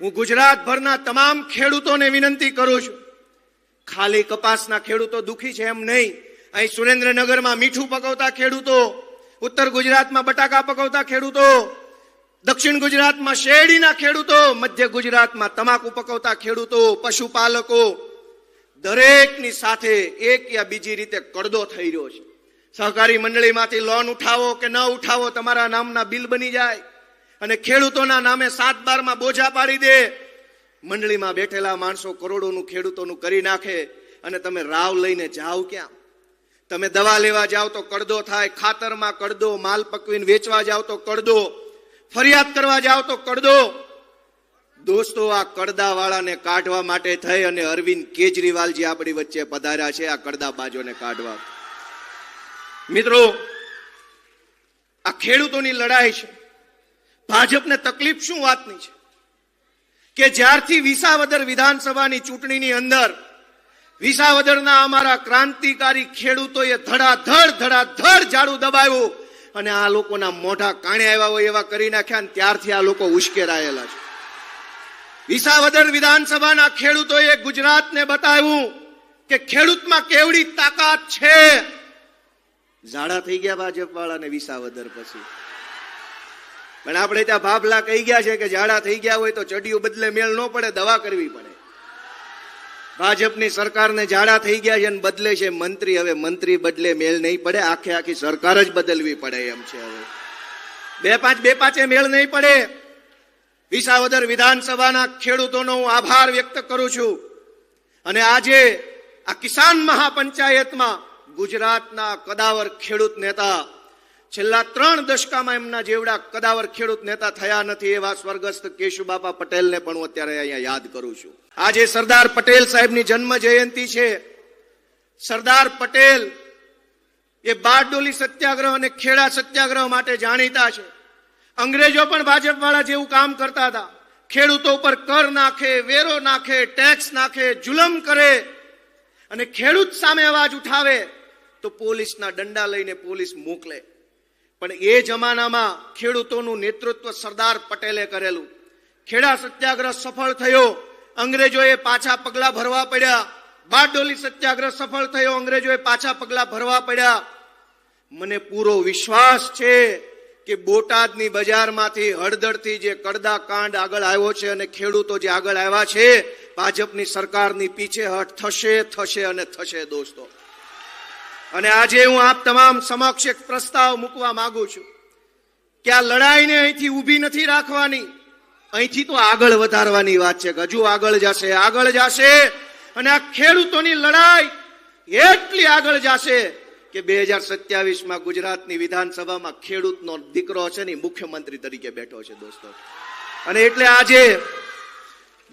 હું ગુજરાતભરના તમામ ખેડૂતોને વિનંતી કરું છું, ખાલી કપાસના ખેડૂતો દુખી છે એમ નહીં. અહીં સુરેન્દ્રનગરમાં મીઠું પકવતા ખેડૂતો, ઉત્તર ગુજરાતમાં બટાકા પકવતા ખેડૂતો, દક્ષિણ ગુજરાતમાં શેરડીના ખેડૂતો, મધ્ય ગુજરાતમાં તમાકુ પકવતા ખેડૂતો, પશુપાલકો, દરેકની સાથે એક યા બીજી રીતે કડદો થઈ રહ્યો છે. સહકારી મંડળીમાંથી લોન ઉઠાવો કે ન ઉઠાવો, તમારા નામના બિલ બની જાય અને ખેડૂતોના નામે 7/12માં બોજા પાડી દે. મંડળીમાં બેઠેલા માણસો કરોડોનું ખેડૂતોનું કરી નાખે અને તમે રાવ લઈને જાઓ ક્યાં? તમે દવા લેવા જાઓ તો કડદો થાય, ખાતરમાં કડદો, માલ પકવીને વેચવા જાઓ તો કડદો, ફરિયાદ કરવા જાઓ તો કડદો. દોસ્તો, આ કડદાવાળાને કાઢવા માટે થઈ અને અરવિંદ કેજરીવાલજી આપણી વચ્ચે પધાર્યા છે, આ કડદાબાજોને કાઢવા. મિત્રો, આ ખેડૂતોની લડાઈ છે. ભાજપને તકલીફ શું વાતની છે કે જ્યારથી વિસાવદર વિધાનસભાની ચૂંટણીની અંદર વિસાવદરના અમારા ક્રાંતિકારી ખેડૂતોએ ધડાધડ ઝાડુ દબાવ્યું અને આ લોકોના મોઢા કાણે આવ્યા હોય એવા કરી નાખ્યા, અને ત્યારથી આ લોકો ઉશ્કેરાયેલા છે. વિસાવદર વિધાનસભાના ખેડૂતોએ ગુજરાતને બતાવ્યું કે ખેડૂતમાં કેવડી તાકાત છે. ઝાડા થઈ ગયા ભાજપ વાળાને વિસાવદર પછી. પણ આપણે ત્યાં ભાભલા કહી ગયા છે કે ઝાડા થઈ ગયા હોય તો ચડિયું બદલે મેળ ન પડે, દવા કરવી પડે. ભાજપની સરકારને ઝાડા થઈ ગયા છે અને બદલે છે મંત્રી. હવે મંત્રી બદલે મેળ નહીં પડે, આખી સરકાર જ બદલવી પડે એમ છે. હવે બે પાંચે મેળ નહીં પડે. વિસાવદર વિધાનસભાના ખેડૂતોનો હું આભાર વ્યક્ત કરું છું. અને આજે આ કિસાન મહાપંચાયતમાં ગુજરાતના કદાવર ખેડૂત નેતા, છેલ્લા 3 દશકામાં એમના જેવડા કદાવર ખેડૂત નેતા થયા નથી એવા સ્વર્ગસ્થ કેશુબાપા પટેલને પણ હું અત્યારે અહીંયા યાદ કરું છું. આજે સરદાર પટેલ સાહેબની જન્મ જયંતિ છે. સરદાર પટેલ એ બારડોલી સત્યાગ્રહ અને ખેડા સત્યાગ્રહ માટે જાણીતા છે. અંગ્રેજો પણ ભાજપ વાળા જેવું કામ કરતા હતા. ખેડૂતો પર કર નાખે, વેરો નાખે, ટેક્સ નાખે, જુલમ કરે અને ખેડૂત સામે અવાજ ઉઠાવે તો પોલીસના દંડા લઈને પોલીસ મોકલે. પણ એ જમાનામાં ખેડૂતોનું નેતૃત્વ સરદાર પટેલે કરેલું. ખેડા સત્યાગ્રહ સફળ થયો, અંગ્રેજોએ પાછા પગલા ભરવા પડ્યા. બારડોલી સત્યાગ્રહ સફળ થયો, અંગ્રેજોએ પાછા પગલા ભરવા પડ્યા. મને પૂરો વિશ્વાસ છે કે બોટાદની બજારમાંથી હળદરથી જે કડદા કાંડ આગળ આવ્યો છે અને ખેડૂતો જે આગળ આવ્યા છે, ભાજપની સરકારની પીછેહટ થશે અને થશે દોસ્તો. અને આજે હું આપ તમામ સમક્ષ એક પ્રસ્તાવ મૂકવા માંગુ છું કે આ લડાઈને અહીંથી ઊભી નથી રાખવાની, અહીંથી તો આગળ વધારવાની વાત છે. હજુ આગળ જશે અને આ ખેડૂતોની લડાઈ એટલી આગળ જશે કે 2027માં ગુજરાતની વિધાનસભામાં ખેડૂતનો દીકરો છે ને મુખ્યમંત્રી તરીકે બેઠો છે દોસ્તો. અને એટલે આજે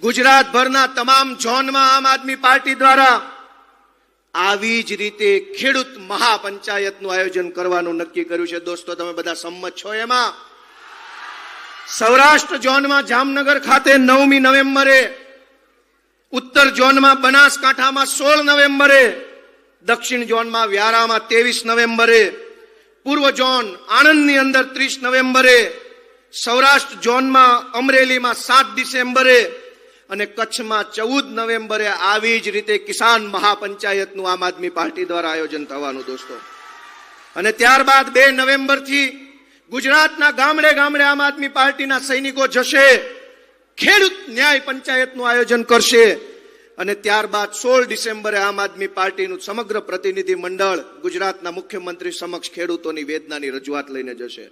ગુજરાતભરના તમામ ઝોનમાં આમ આદમી પાર્ટી દ્વારા આવી જ રીતે ખેડૂત મહાપંચાયતનું આયોજન કરવાનું નક્કી કર્યું છે. દોસ્તો, તમે બધા સંમત છો એમાં? સૌરાષ્ટ્ર ઝોનમાં જામનગર ખાતે 9મી નવેમ્બરે, ઉત્તર ઝોનમાં બનાસકાંઠામાં 16 નવેમ્બરે, દક્ષિણ ઝોનમાં વ્યારામાં 23 નવેમ્બરે, પૂર્વ ઝોન આણંદની અંદર 30 નવેમ્બરે, સૌરાષ્ટ્ર ઝોનમાં અમરેલીમાં 7 ડિસેમ્બરે અને કચ્છમાં 14 નવેમ્બરે આવી જ રીતે કિસાન મહાપંચાયતનું આમ આદમી પાર્ટી દ્વારા આયોજન થવાનું દોસ્તો. અને ત્યારબાદ 2 નવેમ્બરથી ગુજરાતના ગામડે ગામડે આમ આદમી પાર્ટીના સૈનિકો જશે, ખેડૂત ન્યાય પંચાયતનું આયોજન કરશે. અને ત્યારબાદ 16 ડિસેમ્બરે આમ આદમી પાર્ટીનું સમગ્ર પ્રતિનિધિ મંડળ ગુજરાતના મુખ્યમંત્રી સમક્ષ ખેડૂતોની વેદનાની રજૂઆત લઈને જશે.